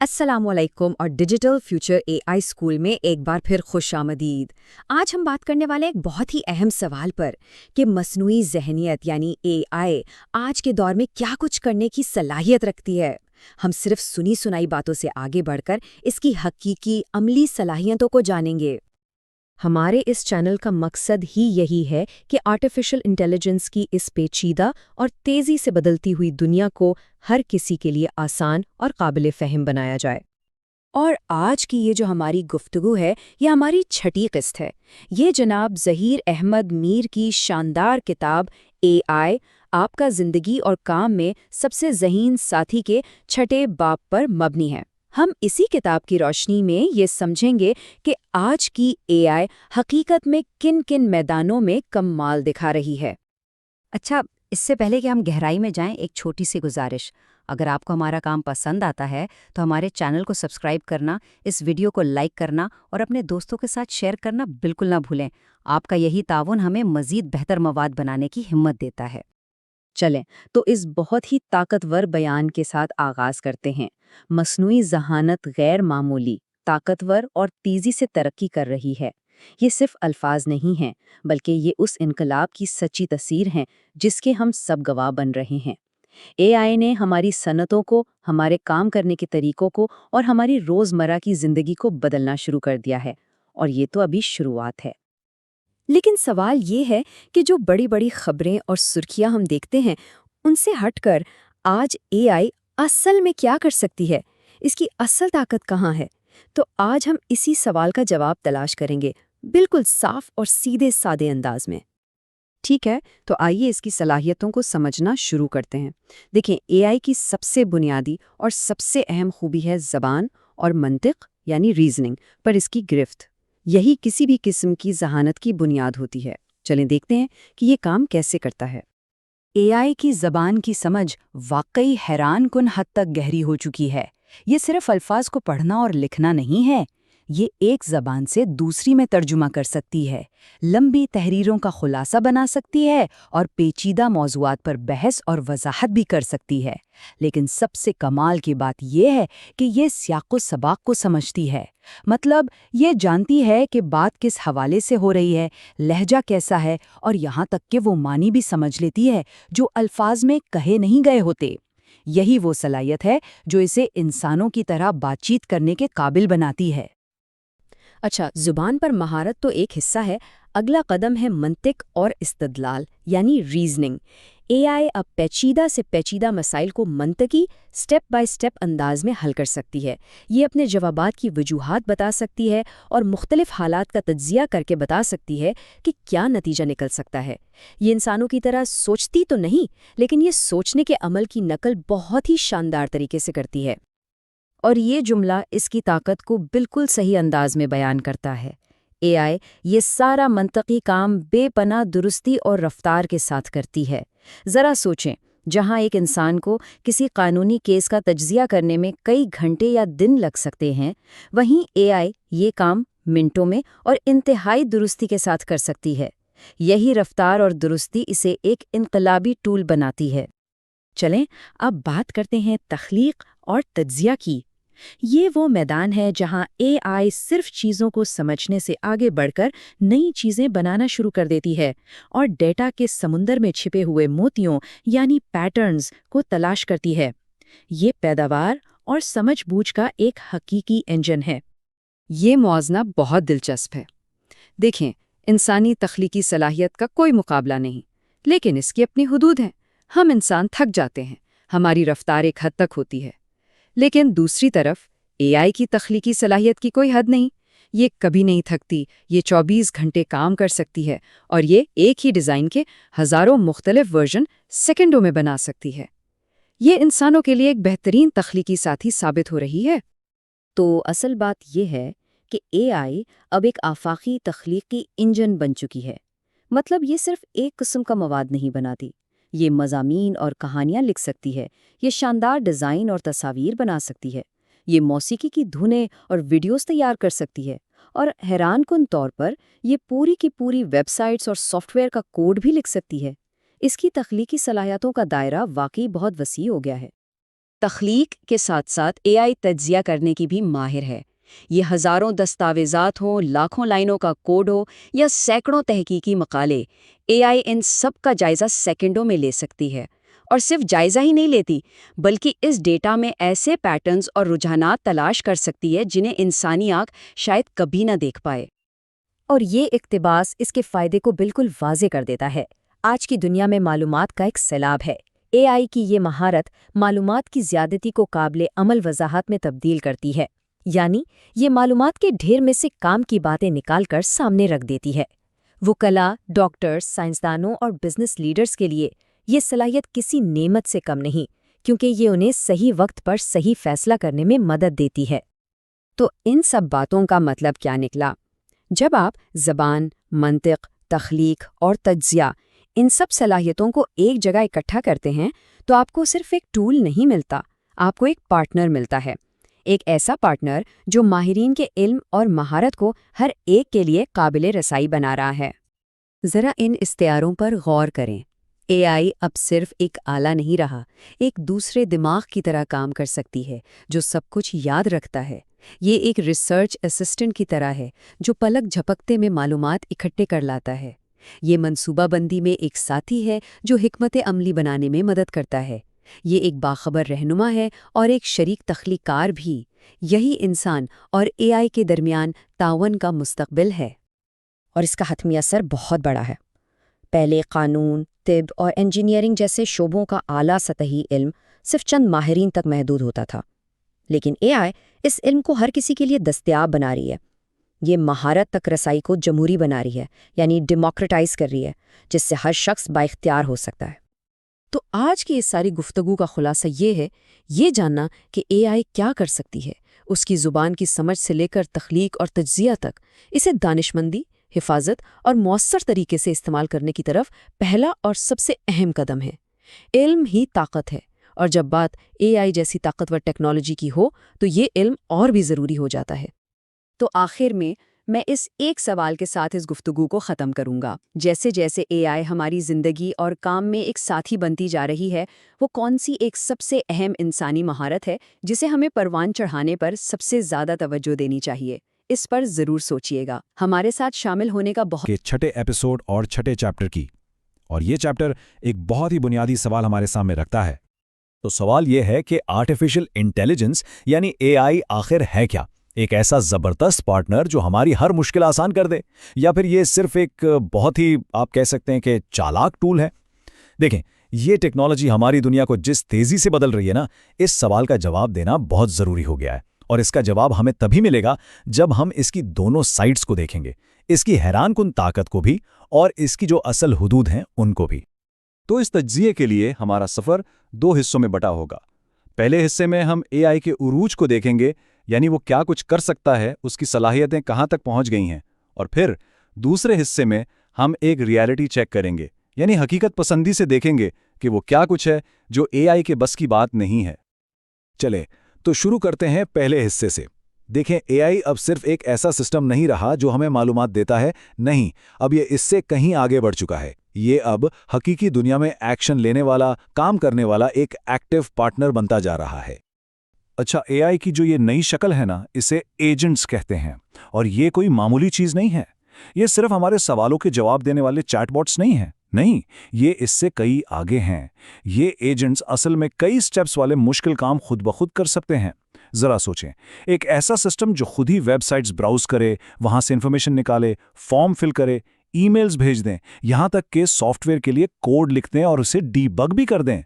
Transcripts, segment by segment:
السلام علیکم اور ڈیجیٹل فیوچر اے آئی اسکول میں ایک بار پھر خوش آمدید۔ آج ہم بات کرنے والے ایک بہت ہی اہم سوال پر کہ مصنوعی ذہنیت یعنی اے آئی آج کے دور میں کیا کچھ کرنے کی صلاحیت رکھتی ہے۔ ہم صرف سنی سنائی باتوں سے آگے بڑھ کر اس کی حقیقی عملی صلاحیتوں کو جانیں گے۔ ہمارے اس چینل کا مقصد ہی یہی ہے کہ آرٹیفیشل انٹیلیجنس کی اس پیچیدہ اور تیزی سے بدلتی ہوئی دنیا کو ہر کسی کے لیے آسان اور قابل فہم بنایا جائے۔ اور آج کی یہ جو ہماری گفتگو ہے، یہ ہماری چھٹی قسط ہے۔ یہ جناب ظہیر احمد میر کی شاندار کتاب اے آئی آپ کا زندگی اور کام میں سب سے ذہین ساتھی کے چھٹے باب پر مبنی ہے۔ ہم اسی کتاب کی روشنی میں یہ سمجھیں گے کہ آج کی اے آئی حقیقت میں کن کن میدانوں میں کمال دکھا رہی ہے۔ اچھا، اس سے پہلے کہ ہم گہرائی میں جائیں، ایک چھوٹی سی گزارش۔ اگر آپ کو ہمارا کام پسند آتا ہے تو ہمارے چینل کو سبسکرائب کرنا، اس ویڈیو کو لائک کرنا اور اپنے دوستوں کے ساتھ شیئر کرنا بالکل نہ بھولیں۔ آپ کا یہی تعاون ہمیں مزید بہتر مواد بنانے کی ہمت دیتا ہے۔ چلیں تو اس بہت ہی طاقتور بیان کے ساتھ آغاز کرتے ہیں۔ مصنوعی ذہانت غیر معمولی، طاقتور اور تیزی سے ترقی کر رہی ہے۔ یہ صرف الفاظ نہیں ہیں، بلکہ یہ اس انقلاب کی سچی تصویر ہیں جس کے ہم سب گواہ بن رہے ہیں۔ اے آئی نے ہماری صنعتوں کو، ہمارے کام کرنے کے طریقوں کو اور ہماری روزمرہ کی زندگی کو بدلنا شروع کر دیا ہے، اور یہ تو ابھی شروعات ہے۔ لیکن سوال یہ ہے کہ جو بڑی بڑی خبریں اور سرخیاں ہم دیکھتے ہیں، ان سے ہٹ کر آج اے آئی اصل میں کیا کر سکتی ہے؟ اس کی اصل طاقت کہاں ہے؟ تو آج ہم اسی سوال کا جواب تلاش کریں گے، بالکل صاف اور سیدھے سادے انداز میں۔ ٹھیک ہے، تو آئیے اس کی صلاحیتوں کو سمجھنا شروع کرتے ہیں۔ دیکھیں، اے آئی کی سب سے بنیادی اور سب سے اہم خوبی ہے زبان اور منطق یعنی ریزننگ پر اس کی گرفت۔ یہی کسی بھی قسم کی ذہانت کی بنیاد ہوتی ہے۔ چلیں دیکھتے ہیں کہ یہ کام کیسے کرتا ہے۔ اے آئی کی زبان کی سمجھ واقعی حیران کن حد تک گہری ہو چکی ہے۔ یہ صرف الفاظ کو پڑھنا اور لکھنا نہیں ہے، یہ ایک زبان سے دوسری میں ترجمہ کر سکتی ہے، لمبی تحریروں کا خلاصہ بنا سکتی ہے اور پیچیدہ موضوعات پر بحث اور وضاحت بھی کر سکتی ہے۔ لیکن سب سے کمال کی بات یہ ہے کہ یہ سیاق و سباق کو سمجھتی ہے۔ مطلب یہ جانتی ہے کہ بات کس حوالے سے ہو رہی ہے، لہجہ کیسا ہے، اور یہاں تک کہ وہ معنی بھی سمجھ لیتی ہے جو الفاظ میں کہے نہیں گئے ہوتے۔ یہی وہ صلاحیت ہے جو اسے انسانوں کی طرح بات چیت کرنے کے قابل بناتی ہے۔ اچھا، زبان پر مہارت تو ایک حصہ ہے، اگلا قدم ہے منطق اور استدلال یعنی ریزننگ۔ اے آئی اب پیچیدہ سے پیچیدہ مسائل کو منطقی، سٹیپ بائی سٹیپ انداز میں حل کر سکتی ہے۔ یہ اپنے جوابات کی وجوہات بتا سکتی ہے اور مختلف حالات کا تجزیہ کر کے بتا سکتی ہے کہ کیا نتیجہ نکل سکتا ہے۔ یہ انسانوں کی طرح سوچتی تو نہیں، لیکن یہ سوچنے کے عمل کی نقل بہت ہی شاندار طریقے سے کرتی ہے۔ اور یہ جملہ اس کی طاقت کو بالکل صحیح انداز میں بیان کرتا ہے۔ اے آئی یہ سارا منطقی کام بے پناہ درستی اور رفتار کے ساتھ کرتی ہے۔ ذرا سوچیں، جہاں ایک انسان کو کسی قانونی کیس کا تجزیہ کرنے میں کئی گھنٹے یا دن لگ سکتے ہیں، وہیں اے آئی یہ کام منٹوں میں اور انتہائی درستی کے ساتھ کر سکتی ہے۔ یہی رفتار اور درستی اسے ایک انقلابی ٹول بناتی ہے۔ چلیں اب بات کرتے ہیں تخلیق اور تجزیہ کی۔ یہ وہ میدان ہے جہاں اے آئی صرف چیزوں کو سمجھنے سے آگے بڑھ کر نئی چیزیں بنانا شروع کر دیتی ہے اور ڈیٹا کے سمندر میں چھپے ہوئے موتیوں یعنی پیٹرنز کو تلاش کرتی ہے۔ یہ پیداوار اور سمجھ بوجھ کا ایک حقیقی انجن ہے۔ یہ موازنہ بہت دلچسپ ہے۔ دیکھیں، انسانی تخلیقی صلاحیت کا کوئی مقابلہ نہیں، لیکن اس کی اپنی حدود ہیں۔ ہم انسان تھک جاتے ہیں، ہماری رفتار ایک حد تک ہوتی ہے۔ لیکن دوسری طرف اے آئی کی تخلیقی صلاحیت کی کوئی حد نہیں۔ یہ کبھی نہیں تھکتی، یہ 24 گھنٹے کام کر سکتی ہے اور یہ ایک ہی ڈیزائن کے ہزاروں مختلف ورژن سیکنڈوں میں بنا سکتی ہے۔ یہ انسانوں کے لیے ایک بہترین تخلیقی ساتھی ثابت ہو رہی ہے۔ تو اصل بات یہ ہے کہ اے آئی اب ایک آفاقی تخلیقی انجن بن چکی ہے۔ مطلب یہ صرف ایک قسم کا مواد نہیں بناتی، یہ مضامین اور کہانیاں لکھ سکتی ہے، یہ شاندار ڈیزائن اور تصاویر بنا سکتی ہے، یہ موسیقی کی دھنیں اور ویڈیوز تیار کر سکتی ہے، اور حیران کن طور پر یہ پوری کی پوری ویب سائٹس اور سافٹ ویئر کا کوڈ بھی لکھ سکتی ہے۔ اس کی تخلیقی صلاحیتوں کا دائرہ واقعی بہت وسیع ہو گیا ہے۔ تخلیق کے ساتھ ساتھ AI تجزیہ کرنے کی بھی ماہر ہے۔ یہ ہزاروں دستاویزات ہوں، لاکھوں لائنوں کا کوڈ ہو یا سینکڑوں تحقیقی مقالے، AI ان سب کا جائزہ سیکنڈوں میں لے سکتی ہے۔ اور صرف جائزہ ہی نہیں لیتی، بلکہ اس ڈیٹا میں ایسے پیٹرنز اور رجحانات تلاش کر سکتی ہے جنہیں انسانی آنکھ شاید کبھی نہ دیکھ پائے۔ اور یہ اقتباس اس کے فائدے کو بالکل واضح کر دیتا ہے۔ آج کی دنیا میں معلومات کا ایک سیلاب ہے۔ AI کی یہ مہارت معلومات کی زیادتی کو قابل عمل وضاحت میں تبدیل کرتی ہے، یعنی یہ معلومات کے ڈھیر میں سے کام کی باتیں نکال کر سامنے رکھ دیتی ہے۔ وکلاء، ڈاکٹرز، سائنسدانوں اور بزنس لیڈرز کے لیے یہ صلاحیت کسی نعمت سے کم نہیں، کیونکہ یہ انہیں صحیح وقت پر صحیح فیصلہ کرنے میں مدد دیتی ہے۔ تو ان سب باتوں کا مطلب کیا نکلا؟ جب آپ زبان، منطق، تخلیق اور تجزیہ ان سب صلاحیتوں کو ایک جگہ اکٹھا کرتے ہیں تو آپ کو صرف ایک ٹول نہیں ملتا، آپ کو ایک پارٹنر ملتا ہے۔ ایک ایسا پارٹنر جو ماہرین کے علم اور مہارت کو ہر ایک کے لیے قابل رسائی بنا رہا ہے۔ ذرا ان استعاروں پر غور کریں۔ AI اب صرف ایک آلہ نہیں رہا، ایک دوسرے دماغ کی طرح کام کر سکتی ہے جو سب کچھ یاد رکھتا ہے۔ یہ ایک ریسرچ اسسٹنٹ کی طرح ہے جو پلک جھپکتے میں معلومات اکٹھے کر لاتا ہے۔ یہ منصوبہ بندی میں ایک ساتھی ہے جو حکمت عملی بنانے میں مدد کرتا ہے۔ یہ ایک باخبر رہنما ہے اور ایک شریک تخلیق کار بھی۔ یہی انسان اور AI کے درمیان تعاون کا مستقبل ہے۔ اور اس کا حتمی اثر بہت بڑا ہے۔ پہلے قانون، طب اور انجینئرنگ جیسے شعبوں کا اعلیٰ سطحی علم صرف چند ماہرین تک محدود ہوتا تھا، لیکن AI اس علم کو ہر کسی کے لیے دستیاب بنا رہی ہے۔ یہ مہارت تک رسائی کو جمہوری بنا رہی ہے، یعنی ڈیموکریٹائز کر رہی ہے، جس سے ہر شخص بااختیار ہو سکتا ہے۔ تو آج کی اس ساری گفتگو کا خلاصہ یہ ہے، یہ جاننا کہ AI کیا کر سکتی ہے، اس کی زبان کی سمجھ سے لے کر تخلیق اور تجزیہ تک، اسے دانشمندی، حفاظت اور مؤثر طریقے سے استعمال کرنے کی طرف پہلا اور سب سے اہم قدم ہے۔ علم ہی طاقت ہے، اور جب بات AI جیسی طاقتور ٹیکنالوجی کی ہو تو یہ علم اور بھی ضروری ہو جاتا ہے۔ تو آخر میں اس ایک سوال کے ساتھ اس گفتگو کو ختم کروں گا۔ جیسے جیسے AI ہماری زندگی اور کام میں ایک ساتھی بنتی جا رہی ہے، وہ کون سی ایک سب سے اہم انسانی مہارت ہے جسے ہمیں پروان چڑھانے پر سب سے زیادہ توجہ دینی چاہیے؟ اس پر ضرور سوچئے گا۔ ہمارے ساتھ شامل ہونے کا بہت چھٹے ایپیسوڈ اور چھٹے چیپٹر کی، اور یہ چیپٹر ایک بہت ہی بنیادی سوال ہمارے سامنے رکھتا ہے۔ تو سوال یہ ہے کہ آرٹیفیشل انٹیلیجنس یعنی AI آخر ہے کیا؟ ایک ایسا زبردست پارٹنر جو ہماری ہر مشکل آسان کر دے، یا پھر یہ صرف ایک بہت ہی آپ کہہ سکتے ہیں کہ چالاک ٹول ہے؟ دیکھیں، یہ ٹیکنالوجی ہماری دنیا کو جس تیزی سے بدل رہی ہے نا، اس سوال کا جواب دینا بہت ضروری ہو گیا ہے۔ اور اس کا جواب ہمیں تبھی ملے گا جب ہم اس کی دونوں سائڈز کو دیکھیں گے، اس کی حیران کن طاقت کو بھی اور اس کی جو اصل حدود ہیں ان کو بھی۔ تو اس تجزیے کے لیے ہمارا سفر 2 حصوں میں بٹا ہوگا۔ پہلے حصے میں ہم AI کے عروج کو دیکھیں گے، یعنی وہ کیا کچھ کر سکتا ہے، اس کی صلاحیتیں کہاں تک پہنچ گئی ہیں، اور پھر دوسرے حصے میں ہم ایک ریالٹی چیک کریں گے، یعنی حقیقت پسندی سے دیکھیں گے کہ وہ کیا کچھ ہے جو AI کے بس کی بات نہیں ہے۔ چلے تو شروع کرتے ہیں پہلے حصے سے۔ دیکھیں، AI اب صرف ایک ایسا سسٹم نہیں رہا جو ہمیں معلومات دیتا ہے، نہیں، اب یہ اس سے کہیں آگے بڑھ چکا ہے۔ یہ اب حقیقی دنیا میں ایکشن لینے والا، کام کرنے والا ایک ایکٹیو پارٹنر بنتا جا رہا ہے۔ اچھا، AI کی جو یہ نئی شکل ہے نا، اسے ایجنٹس کہتے ہیں، اور یہ کوئی معمولی چیز نہیں ہے۔ یہ صرف ہمارے سوالوں کے جواب دینے والے چیٹ باٹس نہیں ہیں، نہیں، یہ اس سے کئی آگے ہیں۔ یہ ایجنٹس اصل میں کئی سٹیپس والے مشکل کام خود بخود کر سکتے ہیں۔ ذرا سوچیں، ایک ایسا سسٹم جو خود ہی ویب سائٹس براؤز کرے، وہاں سے انفارمیشن نکالے، فارم فل کرے، ای میلز بھیج دیں، یہاں تک کہ سافٹ ویئر کے لیے کوڈ لکھ دیں اور اسے ڈی بگ بھی کر دیں۔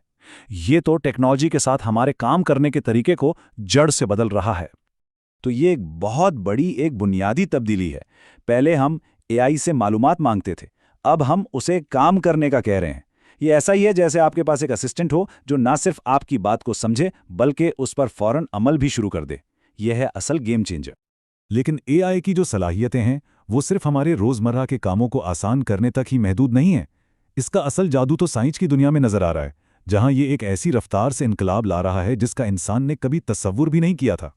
یہ تو ٹیکنالوجی کے ساتھ ہمارے کام کرنے کے طریقے کو جڑ سے بدل رہا ہے۔ تو یہ ایک بہت بڑی، ایک بنیادی تبدیلی ہے۔ پہلے ہم AI سے معلومات مانگتے تھے، اب ہم اسے کام کرنے کا کہہ رہے ہیں۔ یہ ایسا ہی ہے جیسے آپ کے پاس ایک اسسٹنٹ ہو جو نہ صرف آپ کی بات کو سمجھے بلکہ اس پر فوراً عمل بھی شروع کر دے۔ یہ ہے اصل گیم چینجر۔ لیکن AI کی جو صلاحیتیں ہیں وہ صرف ہمارے روزمرہ کے کاموں کو آسان کرنے تک ہی محدود نہیں ہیں۔ اس کا اصل جادو تو سائنس کی دنیا میں نظر آ رہا ہے، جہاں یہ ایک ایسی رفتار سے انقلاب لا رہا ہے جس کا انسان نے کبھی تصور بھی نہیں کیا تھا۔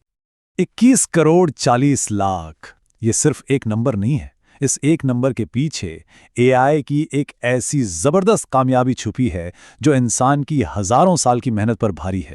21 کروڑ 40 لاکھ، یہ صرف ایک نمبر نہیں ہے۔ اس ایک نمبر کے پیچھے AI کی ایک ایسی زبردست کامیابی چھپی ہے جو انسان کی ہزاروں سال کی محنت پر بھاری ہے۔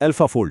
AlphaFold,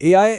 AI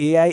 AI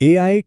AI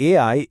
AI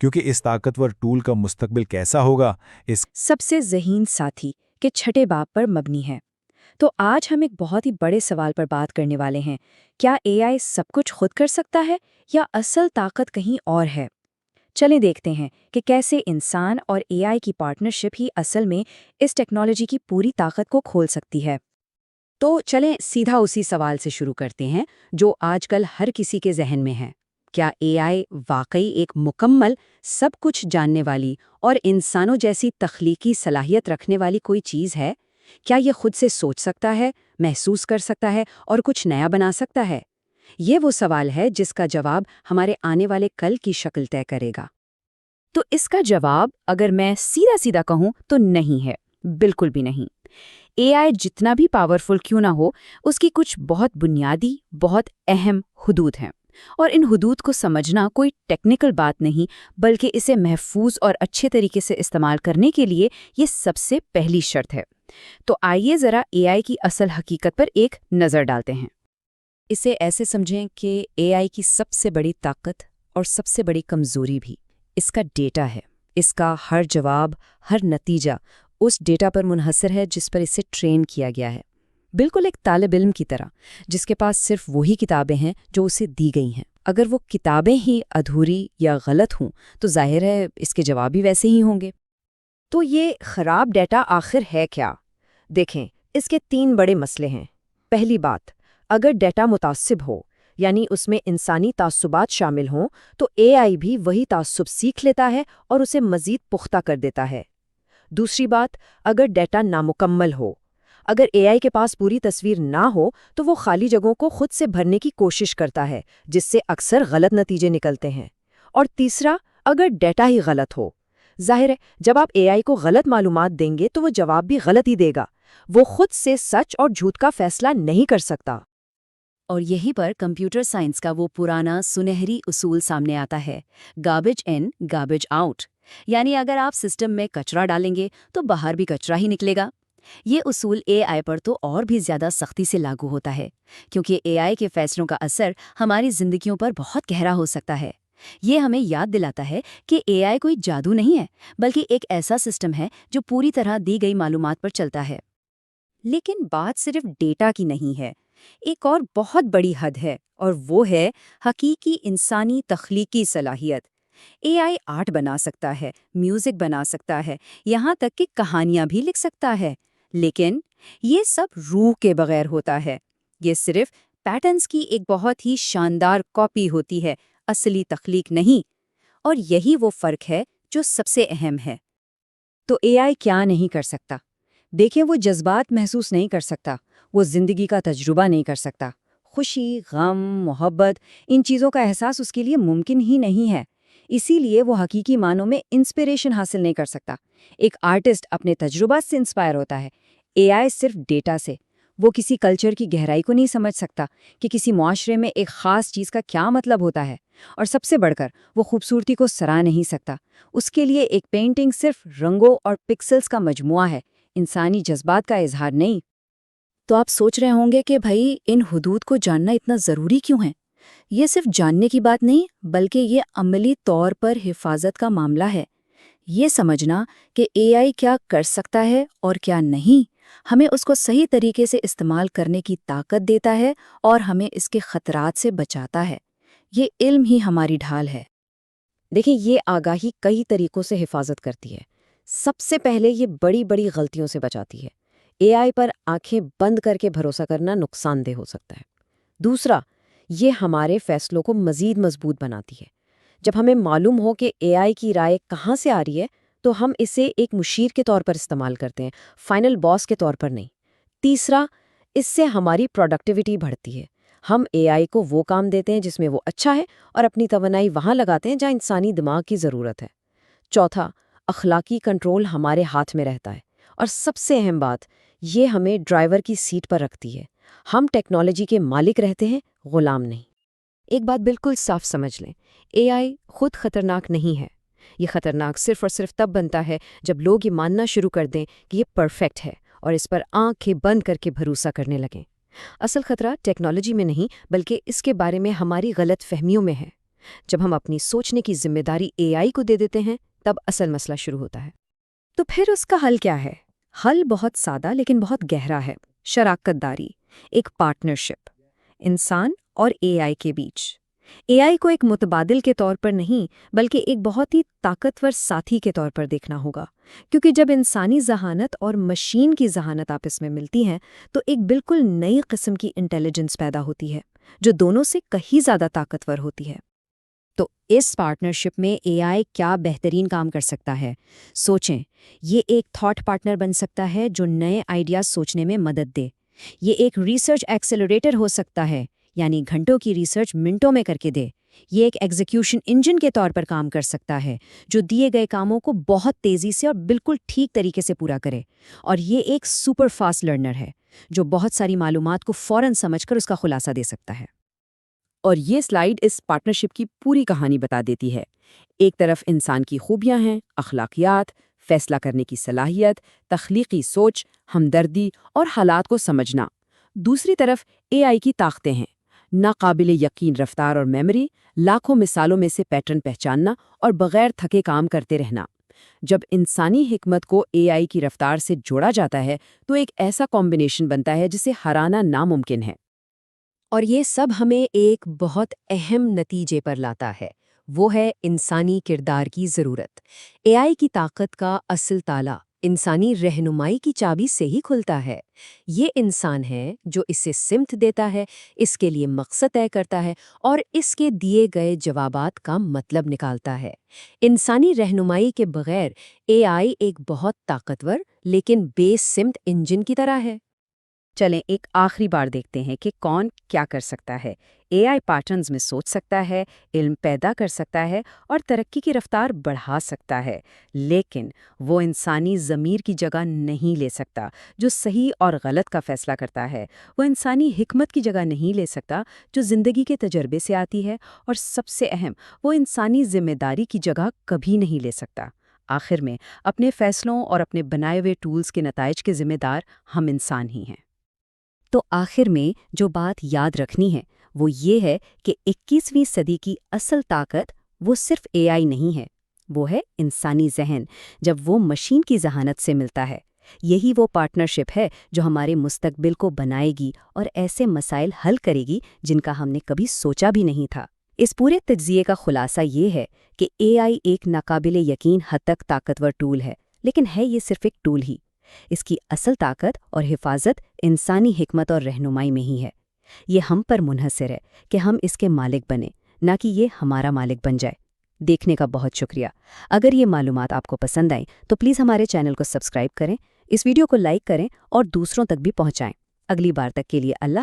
کیونکہ اس طاقتور ٹول کا مستقبل کیسا ہوگا اس سب سے ذہین ساتھی کے چھٹے باب پر مبنی ہے۔ تو آج ہم ایک بہت ہی بڑے سوال پر بات کرنے والے ہیں، کیا اے آئی سب کچھ خود کر سکتا ہے یا اصل طاقت کہیں اور ہے؟ چلیں دیکھتے ہیں کہ کیسے انسان اور اے آئی کی پارٹنرشپ ہی اصل میں اس ٹیکنالوجی کی پوری طاقت کو کھول سکتی ہے۔ تو چلیں سیدھا اسی سوال سے شروع کرتے ہیں جو آج کل ہر کسی کے ذہن میں ہے۔ کیا اے آئی واقعی ایک مکمل، سب کچھ جاننے والی اور انسانوں جیسی تخلیقی صلاحیت رکھنے والی کوئی چیز ہے؟ کیا یہ خود سے سوچ سکتا ہے، محسوس کر سکتا ہے اور کچھ نیا بنا سکتا ہے؟ یہ وہ سوال ہے جس کا جواب ہمارے آنے والے کل کی شکل طے کرے گا۔ تو اس کا جواب اگر میں سیدھا سیدھا کہوں تو نہیں ہے، بالکل بھی نہیں۔ اے آئی جتنا بھی پاورفل کیوں نہ ہو، اس کی کچھ بہت بنیادی، بہت اہم حدود ہیں، اور ان حدود کو سمجھنا کوئی ٹیکنیکل بات نہیں، بلکہ اسے محفوظ اور اچھے طریقے سے استعمال کرنے کے لیے یہ سب سے پہلی شرط ہے۔ تو آئیے ذرا اے آئی کی اصل حقیقت پر ایک نظر ڈالتے ہیں۔ اسے ایسے سمجھیں کہ اے آئی کی سب سے بڑی طاقت اور سب سے بڑی کمزوری بھی اس کا ڈیٹا ہے۔ اس کا ہر جواب، ہر نتیجہ اس ڈیٹا پر منحصر ہے جس پر اسے ٹرین کیا گیا ہے۔ بالکل ایک طالب علم کی طرح جس کے پاس صرف وہی کتابیں ہیں جو اسے دی گئی ہیں۔ اگر وہ کتابیں ہی ادھوری یا غلط ہوں تو ظاہر ہے اس کے جواب بھی ویسے ہی ہوں گے۔ تو یہ خراب ڈیٹا آخر ہے کیا؟ دیکھیں، اس کے 3 بڑے مسئلے ہیں۔ پہلی بات، اگر ڈیٹا متعصب ہو، یعنی اس میں انسانی تعصبات شامل ہوں، تو اے آئی بھی وہی تعصب سیکھ لیتا ہے اور اسے مزید پختہ کر دیتا ہے۔ دوسری بات، اگر ڈیٹا نامکمل ہو، اگر اے آئی کے پاس پوری تصویر نہ ہو تو وہ خالی جگہوں کو خود سے بھرنے کی کوشش کرتا ہے، جس سے اکثر غلط نتیجے نکلتے ہیں۔ اور تیسرا، اگر ڈیٹا ہی غلط ہو، ظاہر ہے جب آپ اے آئی کو غلط معلومات دیں گے تو وہ جواب بھی غلط ہی دے گا، وہ خود سے سچ اور جھوٹ کا فیصلہ نہیں کر سکتا۔ اور یہی پر کمپیوٹر سائنس کا وہ پرانا سنہری اصول سامنے آتا ہے، گاربیج ان گاربیج آؤٹ، یعنی اگر آپ سسٹم میں کچرا ڈالیں گے تو باہر بھی کچرا ہی نکلے گا۔ یہ اصول اے آئی پر تو اور بھی زیادہ سختی سے لاگو ہوتا ہے، کیونکہ اے آئی کے فیصلوں کا اثر ہماری زندگیوں پر بہت گہرا ہو سکتا ہے۔ یہ ہمیں یاد دلاتا ہے کہ اے آئی کوئی جادو نہیں ہے، بلکہ ایک ایسا سسٹم ہے جو پوری طرح دی گئی معلومات پر چلتا ہے۔ لیکن بات صرف ڈیٹا کی نہیں ہے، ایک اور بہت بڑی حد ہے، اور وہ ہے حقیقی انسانی تخلیقی صلاحیت۔ اے آئی آرٹ بنا سکتا ہے، میوزک بنا سکتا ہے، یہاں تک کہ کہانیاں بھی لکھ سکتا ہے، لیکن یہ سب روح کے بغیر ہوتا ہے۔ یہ صرف پیٹرنز کی ایک بہت ہی شاندار کاپی ہوتی ہے، اصلی تخلیق نہیں۔ اور یہی وہ فرق ہے جو سب سے اہم ہے۔ تو اے آئی کیا نہیں کر سکتا؟ دیکھیں، وہ جذبات محسوس نہیں کر سکتا، وہ زندگی کا تجربہ نہیں کر سکتا۔ خوشی، غم، محبت، ان چیزوں کا احساس اس کے لیے ممکن ہی نہیں ہے۔ اسی لیے وہ حقیقی معنوں میں انسپریشن حاصل نہیں کر سکتا۔ ایک آرٹسٹ اپنے تجربات سے انسپائر ہوتا ہے، اے آئی صرف ڈیٹا سے۔ وہ کسی کلچر کی گہرائی کو نہیں سمجھ سکتا کہ کسی معاشرے میں ایک خاص چیز کا کیا مطلب ہوتا ہے، اور سب سے بڑھ کر وہ خوبصورتی کو سرا نہیں سکتا۔ اس کے لیے ایک پینٹنگ صرف رنگوں اور پکسلز کا مجموعہ ہے، انسانی جذبات کا اظہار نہیں۔ تو آپ سوچ رہے ہوں گے کہ بھائی ان حدود کو جاننا اتنا ضروری کیوں ہے؟ یہ صرف جاننے کی بات نہیں، بلکہ یہ عملی طور پر حفاظت کا معاملہ ہے۔ یہ سمجھنا کہ اے آئی کیا کر سکتا ہے اور کیا نہیں، ہمیں اس کو صحیح طریقے سے استعمال کرنے کی طاقت دیتا ہے اور ہمیں اس کے خطرات سے بچاتا ہے۔ یہ علم ہی ہماری ڈھال ہے۔ دیکھیں، یہ آگاہی کئی طریقوں سے حفاظت کرتی ہے۔ سب سے پہلے یہ بڑی بڑی غلطیوں سے بچاتی ہے۔ اے آئی پر آنکھیں بند کر کے بھروسہ کرنا نقصان دہ ہو سکتا ہے۔ دوسرا، یہ ہمارے فیصلوں کو مزید مضبوط بناتی ہے۔ جب ہمیں معلوم ہو کہ اے آئی کی رائے کہاں سے آ رہی ہے تو ہم اسے ایک مشیر کے طور پر استعمال کرتے ہیں، فائنل باس کے طور پر نہیں۔ تیسرا، اس سے ہماری پروڈکٹیوٹی بڑھتی ہے۔ ہم اے آئی کو وہ کام دیتے ہیں جس میں وہ اچھا ہے اور اپنی توانائی وہاں لگاتے ہیں جہاں انسانی دماغ کی ضرورت ہے۔ چوتھا، اخلاقی کنٹرول ہمارے ہاتھ میں رہتا ہے، اور سب سے اہم بات، یہ ہمیں ڈرائیور کی سیٹ پر رکھتی ہے۔ ہم ٹیکنالوجی کے مالک رہتے ہیں، غلام نہیں۔ ایک بات بالکل صاف سمجھ لیں، اے آئی خود خطرناک نہیں ہے۔ یہ خطرناک صرف اور صرف تب بنتا ہے جب لوگ یہ ماننا شروع کر دیں کہ یہ پرفیکٹ ہے اور اس پر آنکھیں بند کر کے بھروسہ کرنے لگیں۔ اصل خطرہ ٹیکنالوجی میں نہیں، بلکہ اس کے بارے میں ہماری غلط فہمیوں میں ہے۔ جب ہم اپنی سوچنے کی ذمہ داری AI کو دے دیتے ہیں تب اصل مسئلہ شروع ہوتا ہے۔ تو پھر اس کا حل کیا ہے؟ حل بہت سادہ لیکن بہت گہرا ہے۔ شراکت داری، ایک پارٹنرشپ، انسان اور AI کے بیچ۔ AI کو ایک متبادل کے طور پر نہیں بلکہ ایک بہت ہی طاقتور ساتھی کے طور پر دیکھنا ہوگا، کیونکہ جب انسانی ذہانت اور مشین کی ذہانت آپس میں ملتی ہیں تو ایک بالکل نئی قسم کی انٹیلیجنس پیدا ہوتی ہے جو دونوں سے کہیں زیادہ طاقتور ہوتی ہے۔ تو اس پارٹنرشپ میں AI کیا بہترین کام کر سکتا ہے؟ سوچیں، یہ ایک تھاٹ پارٹنر بن سکتا ہے جو نئے آئیڈیاز سوچنے میں مدد دے۔ یہ ایک ریسرچ ایکسیلریٹر ہو سکتا ہے، یعنی گھنٹوں کی ریسرچ منٹوں میں کر کے دے۔ یہ ایک ایگزیکیوشن انجن کے طور پر کام کر سکتا ہے جو دیے گئے کاموں کو بہت تیزی سے اور بالکل ٹھیک طریقے سے پورا کرے۔ اور یہ ایک سپر فاسٹ لرنر ہے جو بہت ساری معلومات کو فوراً سمجھ کر اس کا خلاصہ دے سکتا ہے۔ اور یہ سلائیڈ اس پارٹنرشپ کی پوری کہانی بتا دیتی ہے۔ ایک طرف انسان کی خوبیاں ہیں، اخلاقیات، فیصلہ کرنے کی صلاحیت، تخلیقی سوچ، ہمدردی اور حالات کو سمجھنا۔ دوسری طرف AI کی طاقتیں ہیں، ناقابل یقین رفتار اور میموری، لاکھوں مثالوں میں سے پیٹرن پہچاننا اور بغیر تھکے کام کرتے رہنا۔ جب انسانی حکمت کو AI کی رفتار سے جوڑا جاتا ہے تو ایک ایسا کمبینیشن بنتا ہے جسے ہرانا ناممکن ہے۔ اور یہ سب ہمیں ایک بہت اہم نتیجے پر لاتا ہے، وہ ہے انسانی کردار کی ضرورت۔ AI کی طاقت کا اصل تالا انسانی رہنمائی کی چابی سے ہی کھلتا ہے۔ یہ انسان ہے جو اسے سمت دیتا ہے، اس کے لیے مقصد طے کرتا ہے اور اس کے دیے گئے جوابات کا مطلب نکالتا ہے۔ انسانی رہنمائی کے بغیر AI ایک بہت طاقتور لیکن بے سمت انجن کی طرح ہے۔ چلیں ایک آخری بار دیکھتے ہیں کہ کون کیا کر سکتا ہے۔ AI پیٹرنز میں سوچ سکتا ہے، علم پیدا کر سکتا ہے اور ترقی کی رفتار بڑھا سکتا ہے، لیکن وہ انسانی ضمیر کی جگہ نہیں لے سکتا جو صحیح اور غلط کا فیصلہ کرتا ہے۔ وہ انسانی حکمت کی جگہ نہیں لے سکتا جو زندگی کے تجربے سے آتی ہے، اور سب سے اہم، وہ انسانی ذمہ داری کی جگہ کبھی نہیں لے سکتا۔ آخر میں اپنے فیصلوں اور اپنے بنائے ہوئے ٹولز کے نتائج کے ذمہ دار ہم انسان ہی ہیں۔ تو آخر میں جو بات یاد رکھنی ہے وہ یہ ہے کہ 21ویں صدی کی اصل طاقت وہ صرف AI نہیں ہے، وہ ہے انسانی ذہن جب وہ مشین کی ذہانت سے ملتا ہے۔ یہی وہ پارٹنرشپ ہے جو ہمارے مستقبل کو بنائے گی اور ایسے مسائل حل کرے گی جن کا ہم نے کبھی سوچا بھی نہیں تھا۔ اس پورے تجزیے کا خلاصہ یہ ہے کہ AI ایک ناقابل یقین حد تک طاقتور ٹول ہے، لیکن ہے یہ صرف ایک ٹول ہی۔ اس کی اصل طاقت اور حفاظت انسانی حکمت اور رہنمائی میں ہی ہے۔ یہ ہم پر منحصر ہے کہ ہم اس کے مالک بنیں، نہ کہ یہ ہمارا مالک بن جائے۔ دیکھنے کا بہت شکریہ۔ اگر یہ معلومات آپ کو پسند آئیں تو پلیز ہمارے چینل کو سبسکرائب کریں، اس ویڈیو کو لائک کریں اور دوسروں تک بھی پہنچائیں۔ اگلی بار تک کے لیے اللہ